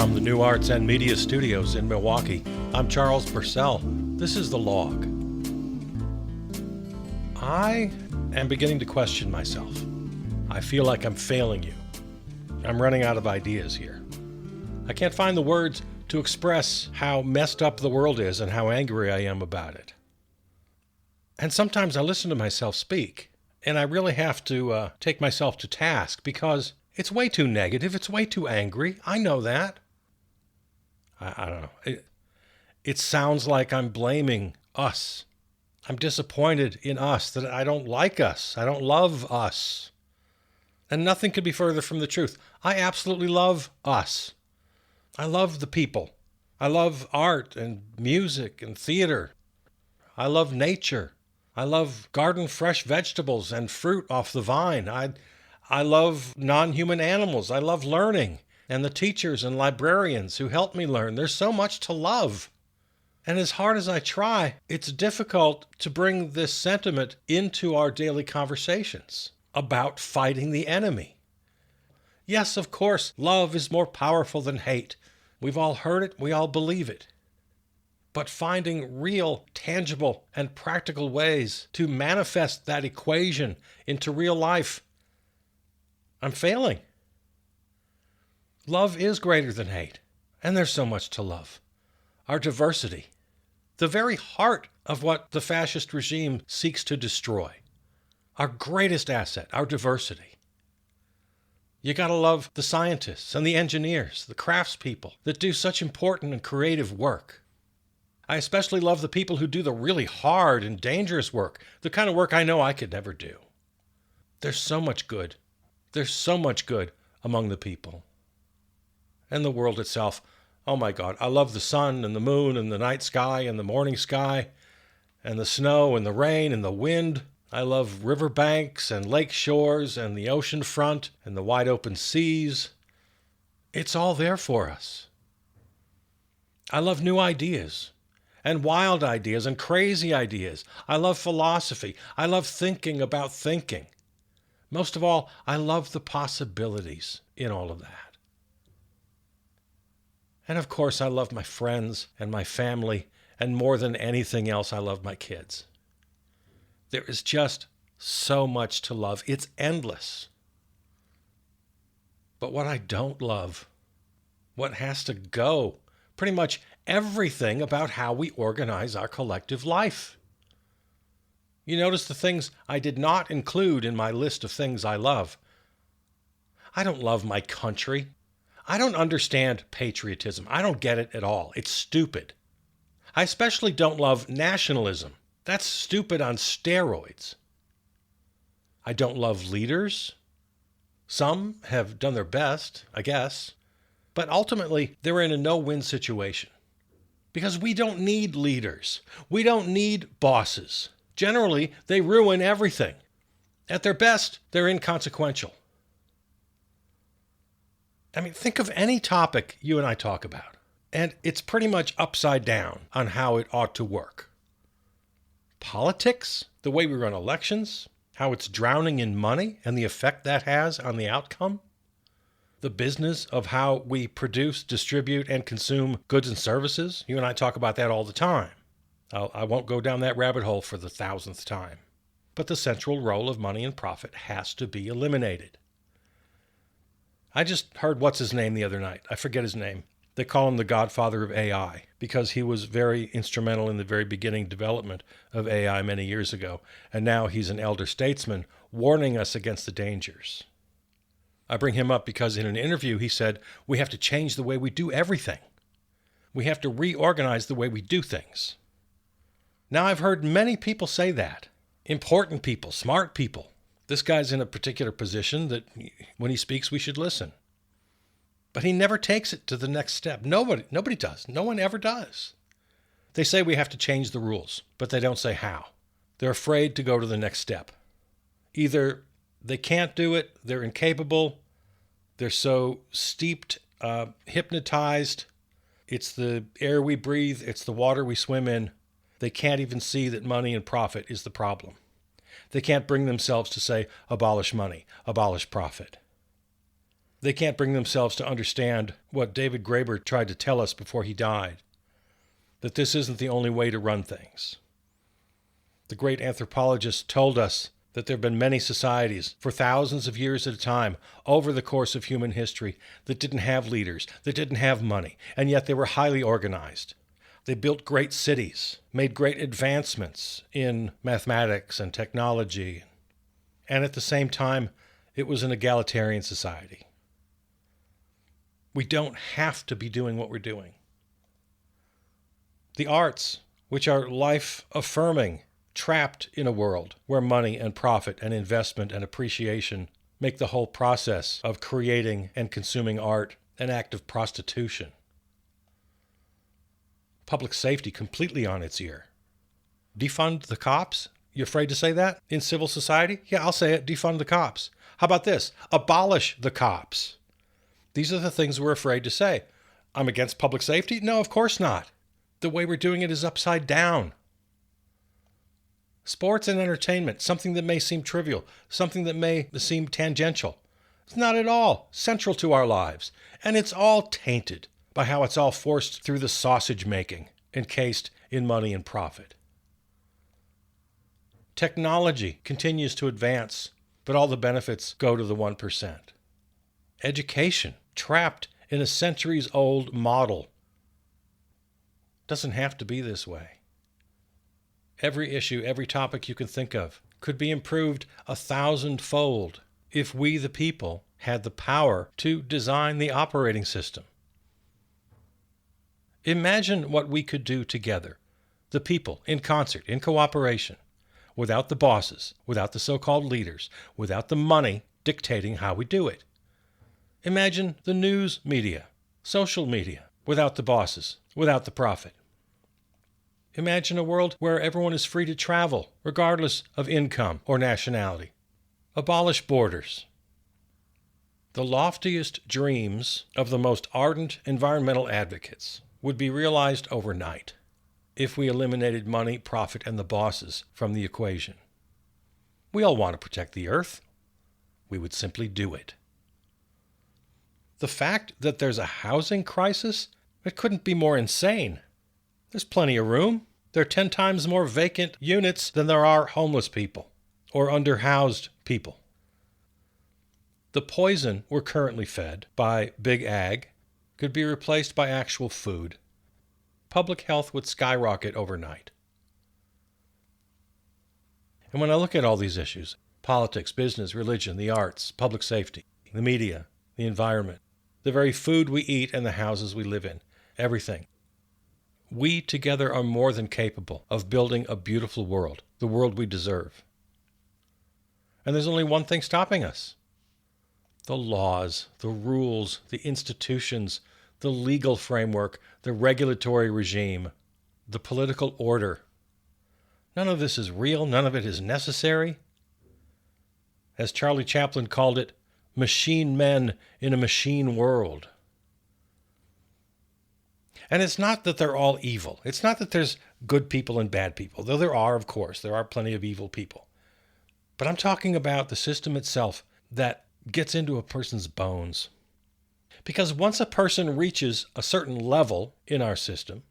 From the New Arts and Media Studios in Milwaukee, I'm Charles Purcell. This is The Log. I am beginning to question myself. I feel like I'm failing you. I'm running out of ideas here. I can't find the words to express how messed up the world is and how angry I am about it. And sometimes I listen to myself speak, and I really have to take myself to task because it's way too negative. It's way too angry. I know that. I don't know. It sounds like I'm blaming us. I'm disappointed in us, that I don't like us. I don't love us. And nothing could be further from the truth. I absolutely love us. I love the people. I love art and music and theater. I love nature. I love garden fresh vegetables and fruit off the vine. I love non-human animals. I love learning and the teachers and librarians who help me learn. There's so much to love. And as hard as I try, it's difficult to bring this sentiment into our daily conversations about fighting the enemy. Yes, of course, love is more powerful than hate. We've all heard it. We all believe it. But finding real, tangible, and practical ways to manifest that equation into real life, I'm failing. Love is greater than hate, and there's so much to love. Our diversity, the very heart of what the fascist regime seeks to destroy. Our greatest asset, our diversity. You gotta love the scientists and the engineers, the craftspeople that do such important and creative work. I especially love the people who do the really hard and dangerous work, the kind of work I know I could never do. There's so much good. There's so much good among the people. And the world itself. Oh my God, I love the sun and the moon and the night sky and the morning sky and the snow and the rain and the wind. I love riverbanks and lake shores and the ocean front and the wide open seas. It's all there for us. I love new ideas and wild ideas and crazy ideas. I love philosophy. I love thinking about thinking. Most of all, I love the possibilities in all of that. And of course, I love my friends and my family, and more than anything else, I love my kids. There is just so much to love. It's endless. But what I don't love, what has to go, pretty much everything about how we organize our collective life. You notice the things I did not include in my list of things I love. I don't love my country. I don't understand patriotism. I don't get it at all. It's stupid. I especially don't love nationalism. That's stupid on steroids. I don't love leaders. Some have done their best, I guess. But ultimately, they're in a no-win situation. Because we don't need leaders. We don't need bosses. Generally, they ruin everything. At their best, they're inconsequential. I mean, think of any topic you and I talk about, and it's pretty much upside down on how it ought to work. Politics, the way we run elections, how it's drowning in money and the effect that has on the outcome. The business of how we produce, distribute, and consume goods and services. You and I talk about that all the time. I won't go down that rabbit hole for the 1,000th time. But the central role of money and profit has to be eliminated. I just heard what's his name the other night. I forget his name. They call him the godfather of AI because he was very instrumental in the very beginning development of AI many years ago. And now he's an elder statesman warning us against the dangers. I bring him up because in an interview he said, we have to change the way we do everything. We have to reorganize the way we do things. Now I've heard many people say that. Important people, smart people. This guy's in a particular position that when he speaks, we should listen. But he never takes it to the next step. Nobody does. No one ever does. They say we have to change the rules, but they don't say how. They're afraid to go to the next step. Either they can't do it, they're incapable, they're so steeped, hypnotized, it's the air we breathe, it's the water we swim in. They can't even see that money and profit is the problem. They can't bring themselves to say, abolish money, abolish profit. They can't bring themselves to understand what David Graeber tried to tell us before he died, that this isn't the only way to run things. The great anthropologist told us that there have been many societies for thousands of years at a time over the course of human history that didn't have leaders, that didn't have money, and yet they were highly organized. They built great cities, made great advancements in mathematics and technology, and at the same time, it was an egalitarian society. We don't have to be doing what we're doing. The arts, which are life-affirming, trapped in a world where money and profit and investment and appreciation make the whole process of creating and consuming art an act of prostitution. Public safety completely on its ear. Defund the cops? You afraid to say that in civil society? Yeah, I'll say it. Defund the cops. How about this? Abolish the cops. These are the things we're afraid to say. I'm against public safety? No, of course not. The way we're doing it is upside down. Sports and entertainment, something that may seem trivial, something that may seem tangential. It's not at all central to our lives. And it's all tainted by how it's all forced through the sausage making, encased in money and profit. Technology continues to advance, but all the benefits go to the 1%. Education, trapped in a centuries-old model. Doesn't have to be this way. Every issue, every topic you can think of could be improved 1,000-fold if we, the people, had the power to design the operating system. Imagine what we could do together, the people, in concert, in cooperation, without the bosses, without the so-called leaders, without the money dictating how we do it. Imagine the news media, social media, without the bosses, without the profit. Imagine a world where everyone is free to travel, regardless of income or nationality. Abolish borders. The loftiest dreams of the most ardent environmental advocates would be realized overnight if we eliminated money, profit, and the bosses from the equation. We all want to protect the earth. We would simply do it. The fact that there's a housing crisis, it couldn't be more insane. There's plenty of room. There are 10 times more vacant units than there are homeless people or underhoused people. The poison we're currently fed by Big Ag could be replaced by actual food. Public health would skyrocket overnight. And when I look at all these issues, politics, business, religion, the arts, public safety, the media, the environment, the very food we eat and the houses we live in, everything, we together are more than capable of building a beautiful world, the world we deserve. And there's only one thing stopping us. The laws, the rules, the institutions, the legal framework, the regulatory regime, the political order. None of this is real. None of it is necessary. As Charlie Chaplin called it, machine men in a machine world. And it's not that they're all evil. It's not that there's good people and bad people, though there are, of course. There are plenty of evil people. But I'm talking about the system itself that gets into a person's bones. Because once a person reaches a certain level in our system,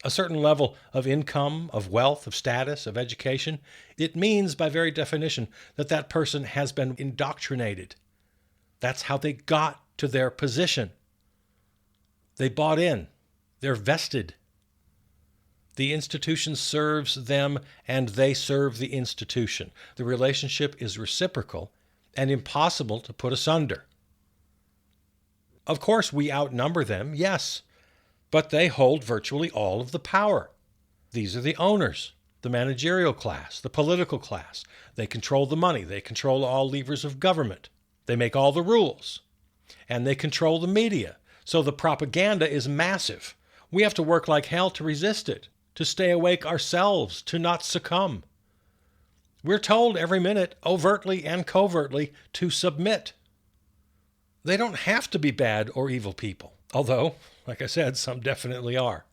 a certain level of income, of wealth, of status, of education, it means by very definition that that person has been indoctrinated. That's how they got to their position. They bought in. They're vested. The institution serves them and they serve the institution. The relationship is reciprocal and impossible to put asunder. Of course, we outnumber them, yes, but they hold virtually all of the power. These are the owners, the managerial class, the political class. They control the money. They control all levers of government. They make all the rules. And they control the media. So the propaganda is massive. We have to work like hell to resist it, to stay awake ourselves, to not succumb. We're told every minute, overtly and covertly, to submit. They don't have to be bad or evil people, although, like I said, some definitely are.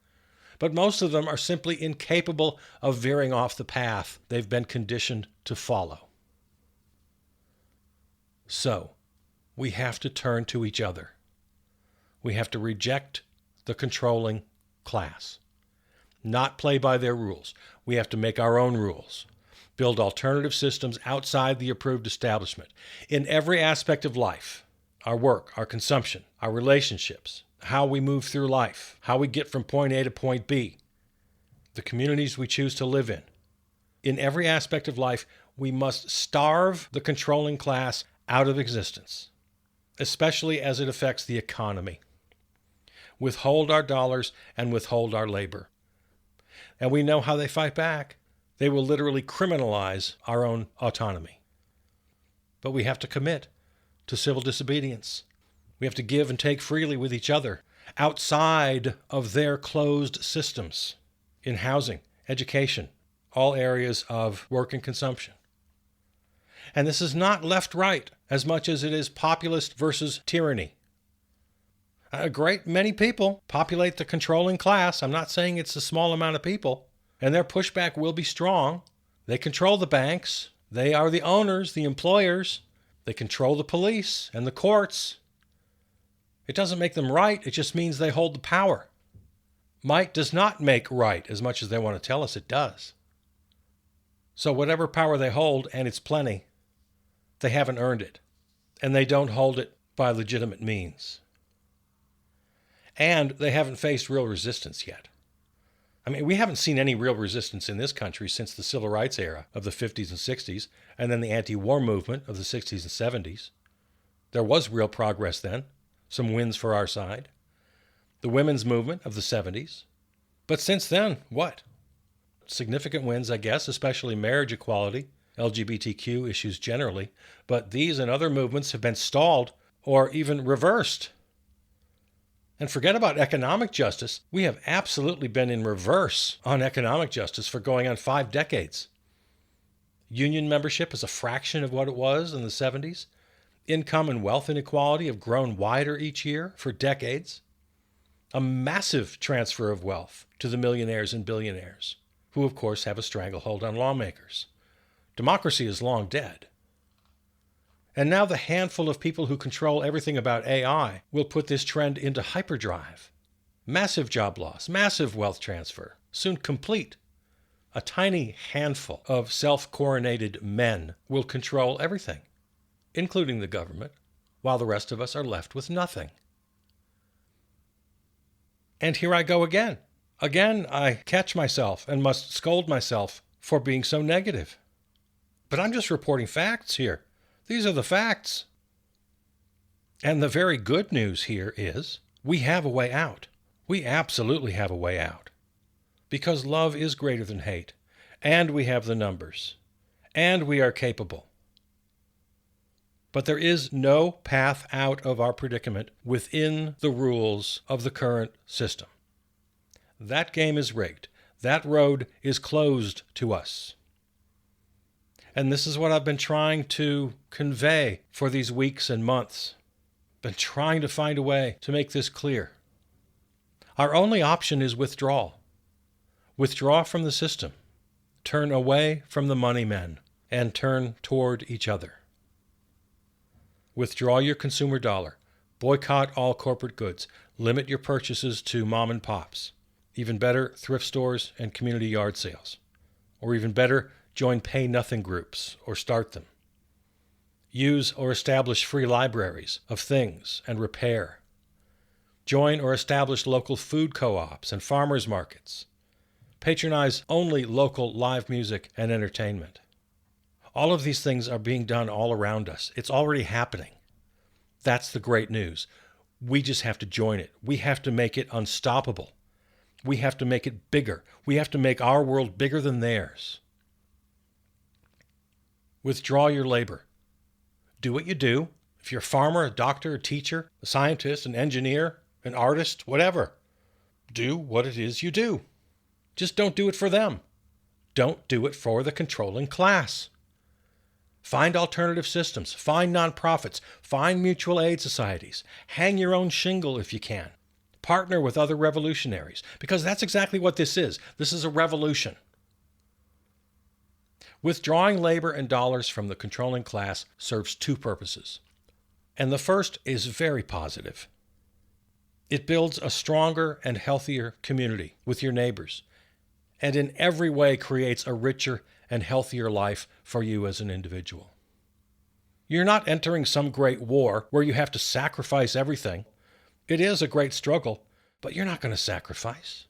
But most of them are simply incapable of veering off the path they've been conditioned to follow. So, we have to turn to each other. We have to reject the controlling class, not play by their rules. We have to make our own rules, build alternative systems outside the approved establishment in every aspect of life: our work, our consumption, our relationships, how we move through life, how we get from point A to point B, the communities we choose to live in. In every aspect of life, we must starve the controlling class out of existence, especially as it affects the economy. Withhold our dollars and withhold our labor. And we know how they fight back. They will literally criminalize our own autonomy. But we have to commit to civil disobedience. We have to give and take freely with each other, outside of their closed systems, in housing, education, all areas of work and consumption. And this is not left-right as much as it is populist versus tyranny. A great many people populate the controlling class. I'm not saying it's a small amount of people, and their pushback will be strong. They control the banks. They are the owners, the employers. They control the police and the courts. It doesn't make them right. It just means they hold the power. Might does not make right as much as they want to tell us it does. So whatever power they hold, and it's plenty, they haven't earned it, and they don't hold it by legitimate means. And they haven't faced real resistance yet. I mean, we haven't seen any real resistance in this country since the civil rights era of the 50s and 60s, and then the anti-war movement of the 60s and 70s. There was real progress then, some wins for our side. The women's movement of the 70s. But since then, what? Significant wins, I guess, especially marriage equality, LGBTQ issues generally, but these and other movements have been stalled or even reversed. And forget about economic justice. We have absolutely been in reverse on economic justice for going on 5 decades. Union membership is a fraction of what it was in the 70s. Income and wealth inequality have grown wider each year for decades. A massive transfer of wealth to the millionaires and billionaires, who of course have a stranglehold on lawmakers. Democracy is long dead. And now the handful of people who control everything about AI will put this trend into hyperdrive. Massive job loss, massive wealth transfer, soon complete. A tiny handful of self-coronated men will control everything, including the government, while the rest of us are left with nothing. And here I go again. Again, I catch myself and must scold myself for being so negative. But I'm just reporting facts here. These are the facts. And the very good news here is we have a way out. We absolutely have a way out. Because love is greater than hate. And we have the numbers. And we are capable. But there is no path out of our predicament within the rules of the current system. That game is rigged. That road is closed to us. And this is what I've been trying to convey for these weeks and months. Been trying to find a way to make this clear. Our only option is withdrawal. Withdraw from the system. Turn away from the money men and turn toward each other. Withdraw your consumer dollar. Boycott all corporate goods. Limit your purchases to mom and pops. Even better, thrift stores and community yard sales. Or even better, join pay-nothing groups or start them. Use or establish free libraries of things and repair. Join or establish local food co-ops and farmers markets. Patronize only local live music and entertainment. All of these things are being done all around us. It's already happening. That's the great news. We just have to join it. We have to make it unstoppable. We have to make it bigger. We have to make our world bigger than theirs. Withdraw your labor. Do what you do. If you're a farmer, a doctor, a teacher, a scientist, an engineer, an artist, whatever, do what it is you do. Just don't do it for them. Don't do it for the controlling class. Find alternative systems. Find nonprofits. Find mutual aid societies. Hang your own shingle if you can. Partner with other revolutionaries, because that's exactly what this is. This is a revolution. Withdrawing labor and dollars from the controlling class serves 2 purposes. And the first is very positive. It builds a stronger and healthier community with your neighbors, and in every way creates a richer and healthier life for you as an individual. You're not entering some great war where you have to sacrifice everything. It is a great struggle, but you're not going to sacrifice.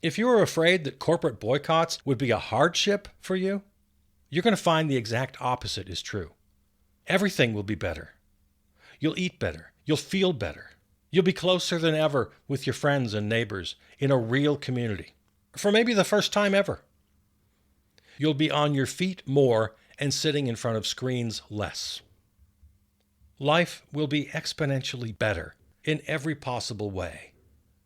If you are afraid that corporate boycotts would be a hardship for you, you're going to find the exact opposite is true. Everything will be better. You'll eat better. You'll feel better. You'll be closer than ever with your friends and neighbors in a real community, for maybe the first time ever. You'll be on your feet more and sitting in front of screens less. Life will be exponentially better in every possible way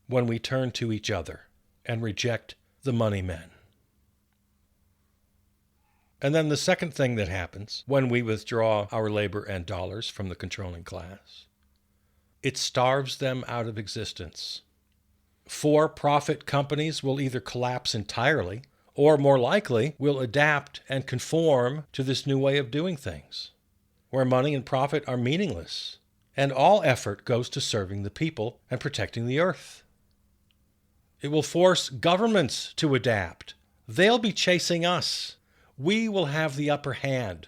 when we turn to each other and reject the money men. And then the second thing that happens when we withdraw our labor and dollars from the controlling class, it starves them out of existence. For-profit companies will either collapse entirely or, more likely, will adapt and conform to this new way of doing things, where money and profit are meaningless, and all effort goes to serving the people and protecting the earth. It will force governments to adapt. They'll be chasing us. We will have the upper hand.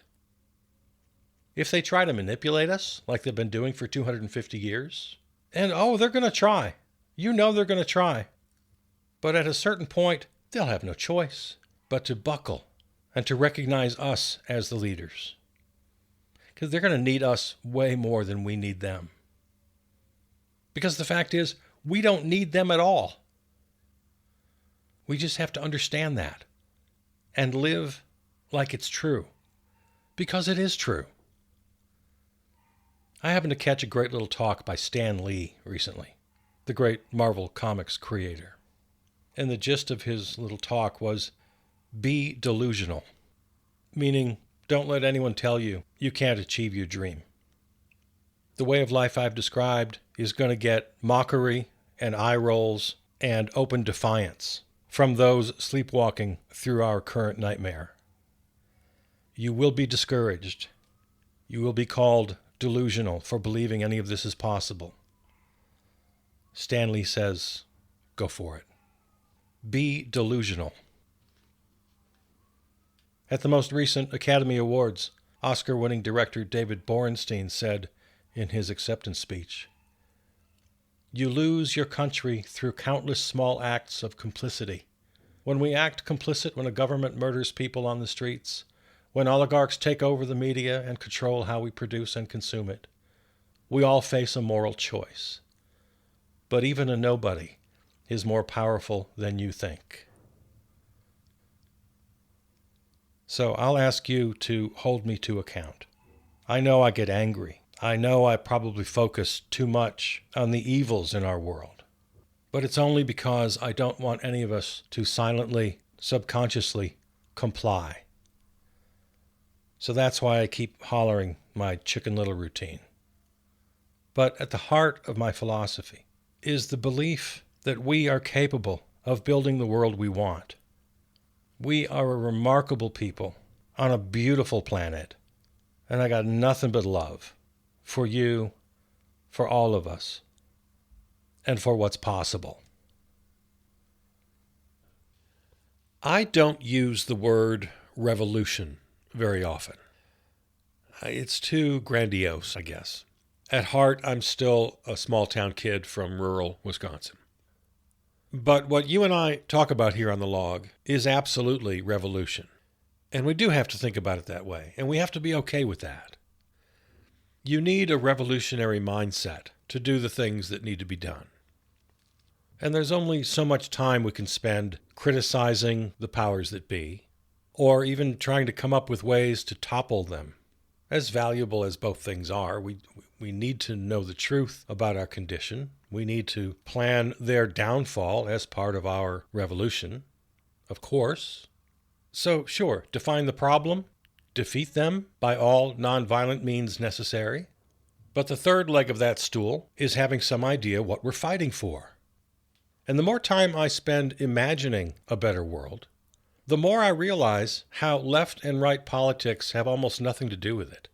If they try to manipulate us, like they've been doing for 250 years, and they're going to try. You know they're going to try. But at a certain point, they'll have no choice but to buckle and to recognize us as the leaders. Because they're going to need us way more than we need them. Because the fact is, we don't need them at all. We just have to understand that and live like it's true. Because it is true. I happened to catch a great little talk by Stan Lee recently, the great Marvel Comics creator. And the gist of his little talk was, be delusional. Meaning, don't let anyone tell you you can't achieve your dream. The way of life I've described is going to get mockery and eye rolls and open defiance from those sleepwalking through our current nightmare. You will be discouraged. You will be called delusional for believing any of this is possible. Stan Lee says, go for it. Be delusional. At the most recent Academy Awards, Oscar-winning director David Borenstein said in his acceptance speech, "You lose your country through countless small acts of complicity. When we act complicit when a government murders people on the streets, when oligarchs take over the media and control how we produce and consume it, we all face a moral choice. But even a nobody is more powerful than you think." So I'll ask you to hold me to account. I know I get angry. I know I probably focus too much on the evils in our world. But it's only because I don't want any of us to silently, subconsciously comply. So that's why I keep hollering my Chicken Little routine. But at the heart of my philosophy is the belief that we are capable of building the world we want. We are a remarkable people on a beautiful planet, and I got nothing but love for you, for all of us, and for what's possible. I don't use the word revolution very often. It's too grandiose, I guess. At heart, I'm still a small-town kid from rural Wisconsin. But what you and I talk about here on the log is absolutely revolution. And we do have to think about it that way, and we have to be okay with that. You need a revolutionary mindset to do the things that need to be done. And there's only so much time we can spend criticizing the powers that be, or even trying to come up with ways to topple them. As valuable as both things are, we need to know the truth about our condition. We need to plan their downfall as part of our revolution, of course. So, sure, define the problem, defeat them by all nonviolent means necessary. But the third leg of that stool is having some idea what we're fighting for. And the more time I spend imagining a better world, the more I realize how left and right politics have almost nothing to do with it.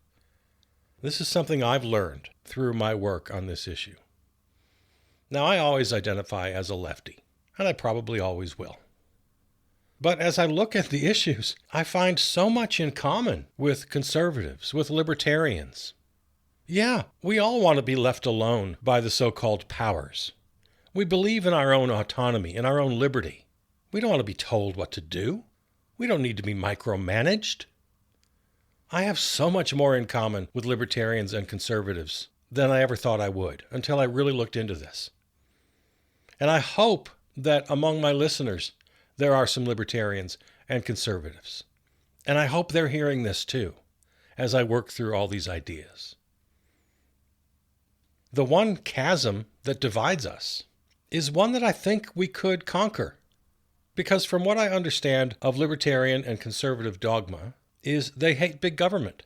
This is something I've learned through my work on this issue. Now, I always identify as a lefty, and I probably always will. But as I look at the issues, I find so much in common with conservatives, with libertarians. Yeah, we all want to be left alone by the so-called powers. We believe in our own autonomy, in our own liberty. We don't want to be told what to do. We don't need to be micromanaged. I have so much more in common with libertarians and conservatives than I ever thought I would until I really looked into this. And I hope that among my listeners, there are some libertarians and conservatives. And I hope they're hearing this too, as I work through all these ideas. The one chasm that divides us is one that I think we could conquer. Because from what I understand of libertarian and conservative dogma is they hate big government.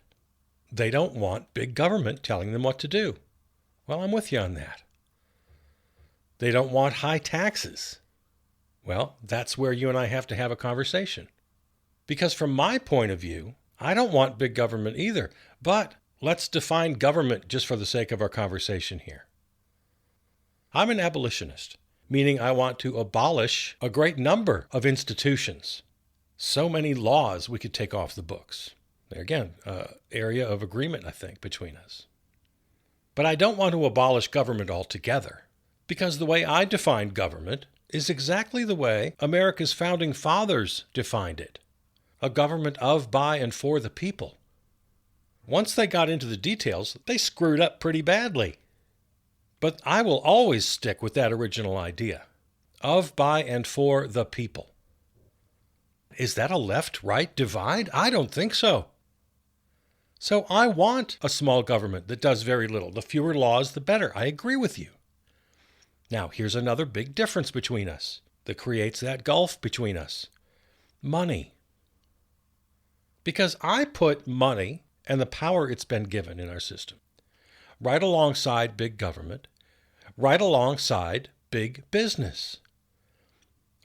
They don't want big government telling them what to do. Well, I'm with you on that. They don't want high taxes. Well, that's where you and I have to have a conversation. Because from my point of view, I don't want big government either. But let's define government just for the sake of our conversation here. I'm an abolitionist, meaning I want to abolish a great number of institutions. So many laws we could take off the books. There again, area of agreement, I think, between us. But I don't want to abolish government altogether, because the way I define government is exactly the way America's founding fathers defined it. A government of, by, and for the people. Once they got into the details, they screwed up pretty badly. But I will always stick with that original idea. Of, by, and for the people. Is that a left-right divide? I don't think so. So I want a small government that does very little. The fewer laws, the better. I agree with you. Now, here's another big difference between us that creates that gulf between us. Money. Because I put money and the power it's been given in our system right alongside big government, right alongside big business.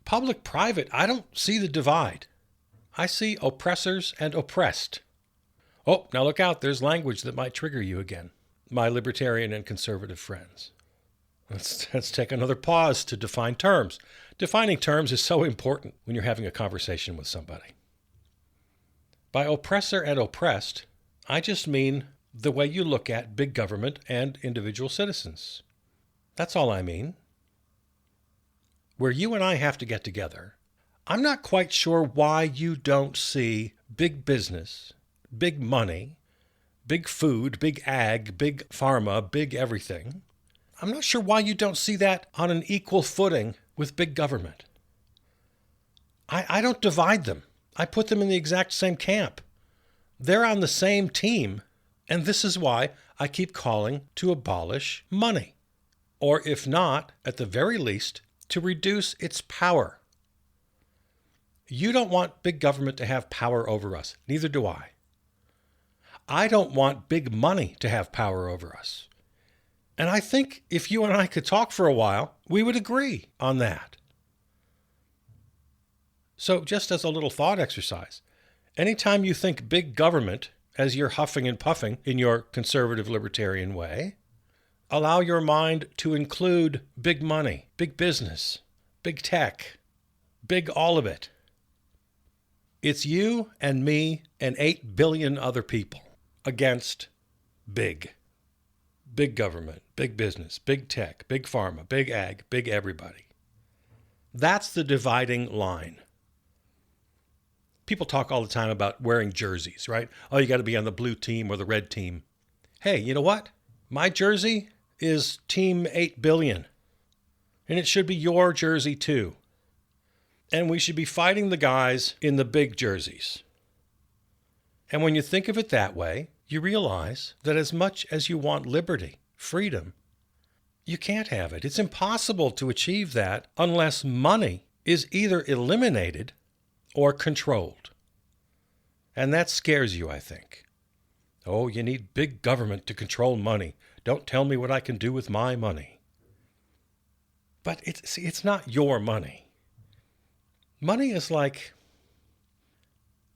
Public-private, I don't see the divide. I see oppressors and oppressed. Oh, now look out, there's language that might trigger you again, my libertarian and conservative friends. Let's take another pause to define terms. Defining terms is so important when you're having a conversation with somebody. By oppressor and oppressed, I just mean the way you look at big government and individual citizens. That's all I mean. Where you and I have to get together, I'm not quite sure why you don't see big business, big money, big food, big ag, big pharma, big everything. I'm not sure why you don't see that on an equal footing with big government. I don't divide them. I put them in the exact same camp. They're on the same team, and this is why I keep calling to abolish money. Or if not, at the very least, to reduce its power. You don't want big government to have power over us. Neither do I. I don't want big money to have power over us. And I think if you and I could talk for a while, we would agree on that. So just as a little thought exercise, anytime you think big government as you're huffing and puffing in your conservative libertarian way, allow your mind to include big money, big business, big tech, big all of it. It's you and me and 8 billion other people against big. Big government, big business, big tech, big pharma, big ag, big everybody. That's the dividing line. People talk all the time about wearing jerseys, right? Oh, you got to be on the blue team or the red team. Hey, you know what? My jersey is Team 8 billion. And it should be your jersey too. And we should be fighting the guys in the big jerseys. And when you think of it that way, you realize that as much as you want liberty, freedom, you can't have it. It's impossible to achieve that unless money is either eliminated or controlled. And that scares you, I think. Oh, you need big government to control money. Don't tell me what I can do with my money. But it's not your money. Money is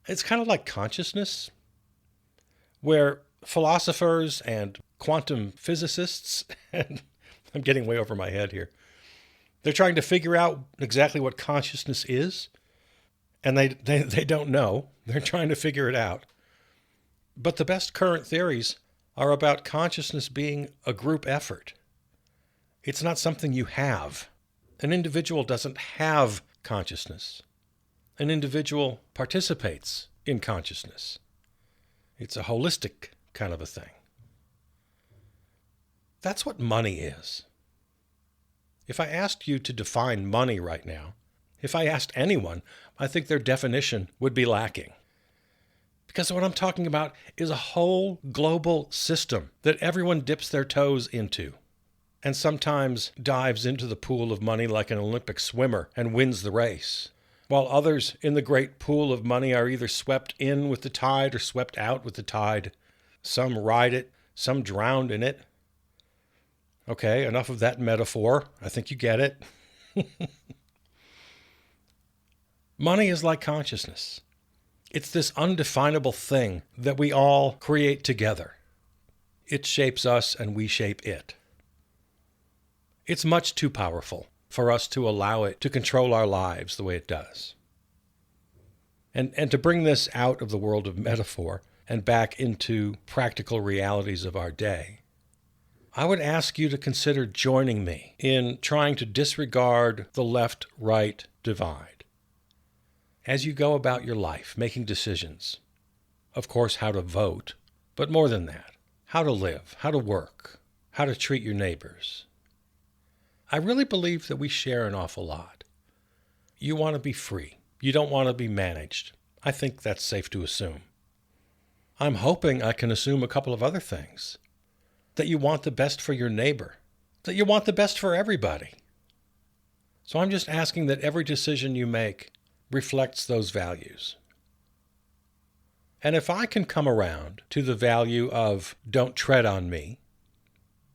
it's kind of like consciousness, where philosophers and quantum physicists, and I'm getting way over my head here, they're trying to figure out exactly what consciousness is, and they don't know. They're trying to figure it out. But the best current theories are about consciousness being a group effort. It's not something you have. An individual doesn't have consciousness. An individual participates in consciousness. It's a holistic kind of a thing. That's what money is. If I asked you to define money right now, if I asked anyone, I think their definition would be lacking. Because what I'm talking about is a whole global system that everyone dips their toes into and sometimes dives into the pool of money like an Olympic swimmer and wins the race, while others in the great pool of money are either swept in with the tide or swept out with the tide. Some ride it, some drowned in it. Okay, enough of that metaphor. I think you get it. Money is like consciousness. It's this undefinable thing that we all create together. It shapes us and we shape it. It's much too powerful for us to allow it to control our lives the way it does. And to bring this out of the world of metaphor and back into practical realities of our day, I would ask you to consider joining me in trying to disregard the left-right divide as you go about your life, making decisions. Of course, how to vote, but more than that, how to live, how to work, how to treat your neighbors. I really believe that we share an awful lot. You want to be free. You don't want to be managed. I think that's safe to assume. I'm hoping I can assume a couple of other things. That you want the best for your neighbor. That you want the best for everybody. So I'm just asking that every decision you make reflects those values. And if I can come around to the value of don't tread on me,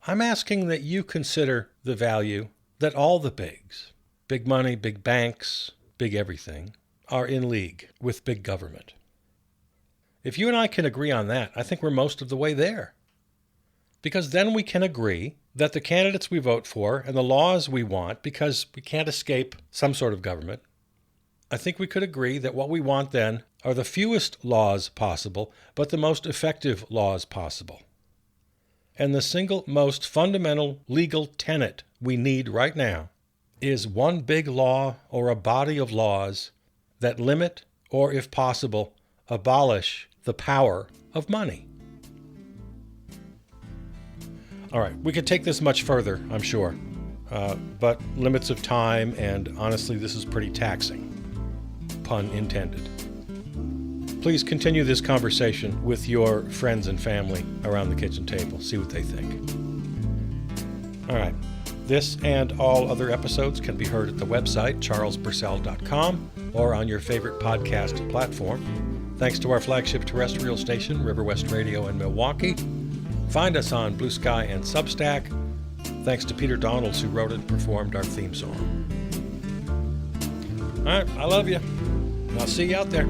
I'm asking that you consider the value that all the bigs, big money, big banks, big everything, are in league with big government. If you and I can agree on that, I think we're most of the way there. Because then we can agree that the candidates we vote for and the laws we want, because we can't escape some sort of government, I think we could agree that what we want then are the fewest laws possible, but the most effective laws possible. And the single most fundamental legal tenet we need right now is one big law or a body of laws that limit or, if possible, abolish the power of money. All right, we could take this much further, I'm sure, but limits of time, and honestly, this is pretty taxing. Pun intended. Please continue this conversation with your friends and family around the kitchen table. See what they think. All right. This and all other episodes can be heard at the website, charlesburcell.com, or on your favorite podcast platform. Thanks to our flagship terrestrial station, River West Radio in Milwaukee. Find us on Blue Sky and Substack. Thanks to Peter Donalds, who wrote and performed our theme song. All right. I love you. I'll see you out there.